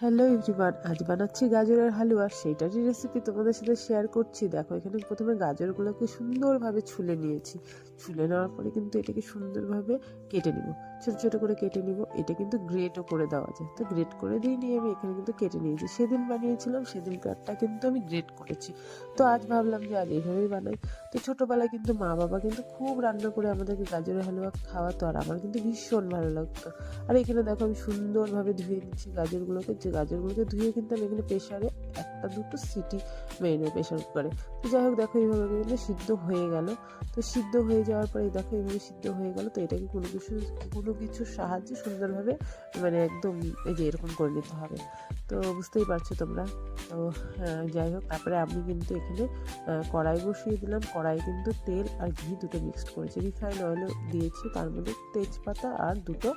Hello everyone, আজ বানাচ্ছি গাজরের হালুয়া। সেইটারই রেসিপি তোমাদের সাথে শেয়ার করছি। দেখো, এখানে প্রথমে গাজরগুলোকে সুন্দরভাবে ছুলে নিয়েছি। ছুলে নেওয়ার পরে কিন্তু এটাকে সুন্দরভাবে কেটে নিব, ছোট ছোট করে কেটে নিব। এটা কিন্তু গ্রেটও করে দেওয়া যায়, তো গ্রেট করে দিয়ে নিয়ে আমি এখানে কিন্তু কেটে নিয়েছি। সেদিন বানিয়েছিলাম, সেদিনকারটা কিন্তু আমি গ্রেট করেছি। তো আজ ভাবলাম যে আজ এইভাবেই বানাই। তো ছোটোবেলায় কিন্তু মা বাবা কিন্তু খুব রান্না করে আমাদেরকে গাজরের হালুয়া খাওয়াতো, আর আমার কিন্তু ভীষণ ভালো লাগতো। আর এখানে দেখো আমি সুন্দরভাবে ধুয়ে নিচ্ছি গাজরগুলোকে। যে গাজরগুলোকে ধুয়ে কিন্তু আমি এখানে প্রেশারে একটা দুটো সিটি মেরে নেব, প্রেশার কুকারে। তো যাই হোক, দেখো এইভাবে কিন্তু সিদ্ধ হয়ে গেল। তো সিদ্ধ হয়ে যাওয়ার পরে দেখো এইভাবে সিদ্ধ হয়ে গেল। তো এটাকে কোনো কিছুর সাহায্যে সুন্দরভাবে একদম এই যে এরকম করে নিতে হবে। তো বুঝতেই পারছো তোমরা। তো যাই হোক, তারপরে আমি কিন্তু এখানে কড়াই বসিয়ে দিলাম। কড়াই কিন্তু তেল আর ঘি দুটো মিক্সড করেছি, রিফাইন অয়েলও দিয়েছি। তার মধ্যে তেজপাতা আর দুটো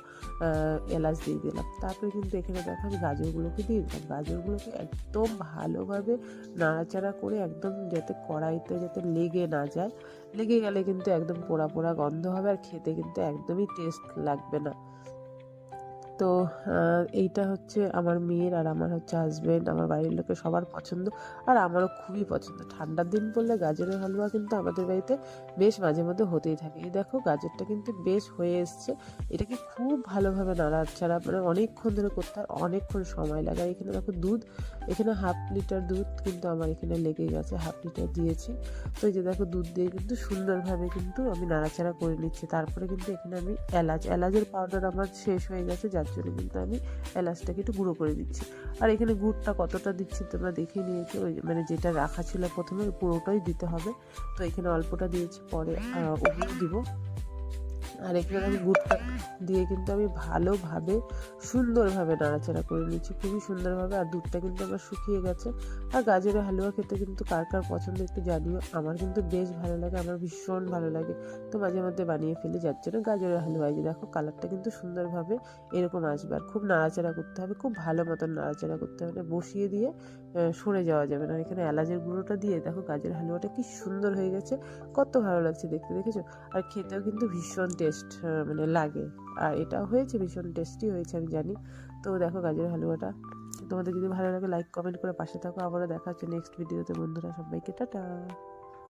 এলাচ দিয়ে দিলাম। তারপরে কিন্তু এখানে দেখো আমি গাজরগুলোকে দিয়ে দিলাম। গাজরগুলোকে একদম ভালোভাবে নাড়াচাড়া করে, একদম যাতে কড়াইতে যাতে লেগে না যায়। লেগে গেলে কিন্তু একদম পোড়া পোড়া গন্ধ হবে, আর খেতে কিন্তু একদমই টেস্ট লাগবে না। তো এইটা হচ্ছে আমার মেয়ের আর আমার হচ্ছে হাজব্যান্ড, আমার বাড়ির লোকের সবার পছন্দ, আর আমারও খুবই পছন্দ। ঠান্ডার দিন পড়লে গাজরের হালুয়া কিন্তু আমাদের বাড়িতে বেশ মাঝে মধ্যে হতেই থাকে। এই দেখো গাজরটা কিন্তু বেশ হয়ে এসছে। এটাকে খুব ভালোভাবে নাড়াচাড়া অনেকক্ষণ ধরে করতে হয়, অনেকক্ষণ সময় লাগে। আর এখানে দেখো দুধ, এখানে 1/2 লিটার দুধ কিন্তু আমার এখানে লেগে গেছে, 1/2 লিটার দিয়েছি। তো এই যে দেখো দুধ দিয়ে কিন্তু সুন্দরভাবে কিন্তু আমি নাড়াচাড়া করে নিচ্ছি। তারপরে কিন্তু এখানে আমি এলাচের পাউডার আমার শেষ হয়ে গেছে, যার জন্য কিন্তু আমি এলাচটাকে একটু গুঁড়ো করে দিচ্ছি। আর এখানে গুড়টা কতটা দিচ্ছি তোমরা দেখে নিয়েছো, ওই যেটা রাখা ছিল প্রথমে পুরোটাই দিতে হবে। তো এখানে অল্পটা দিয়েছি, পরে ওগুলো দিব। আর এখানে আমি গুড়টা দিয়ে কিন্তু আমি ভালোভাবে সুন্দরভাবে নাড়াচাড়া করে নিচ্ছি, খুবই সুন্দরভাবে। আর দুধটা কিন্তু আমার শুকিয়ে গেছে। আর গাজরের হালুয়া খেতে কিন্তু কার কার পছন্দ একটু জানিও। আমার কিন্তু বেশ ভালো লাগে, আমার ভীষণ ভালো লাগে। তো মাঝে মধ্যে বানিয়ে ফেলি, যার জন্য গাজরের হালুয়া। যে দেখো কালারটা কিন্তু সুন্দরভাবে এরকম আসবে। আর খুব নাড়াচাড়া করতে হবে, খুব ভালো মতন নাড়াচাড়া করতে হবে, বসিয়ে দিয়ে সরে যাওয়া যাবে না। এখানে এলাচের গুঁড়োটা দিয়ে দেখো গাজরের হালুয়াটা কি সুন্দর হয়ে গেছে, কত ভালো লাগছে দেখতে, দেখেছো? আর খেতেও কিন্তু ভীষণ টেস্ট লাগে। আর এটাও হয়েছে, ভীষণ টেস্টি হয়েছে আমি জানি। তো দেখো গাজরের হালুয়াটা। তোমাদের যদি ভালো লাগে লাইক কমেন্ট করে পাশে থাকো। আবারও দেখা হচ্ছে নেক্সট ভিডিওতে বন্ধুরা। সবাইকে টাটা।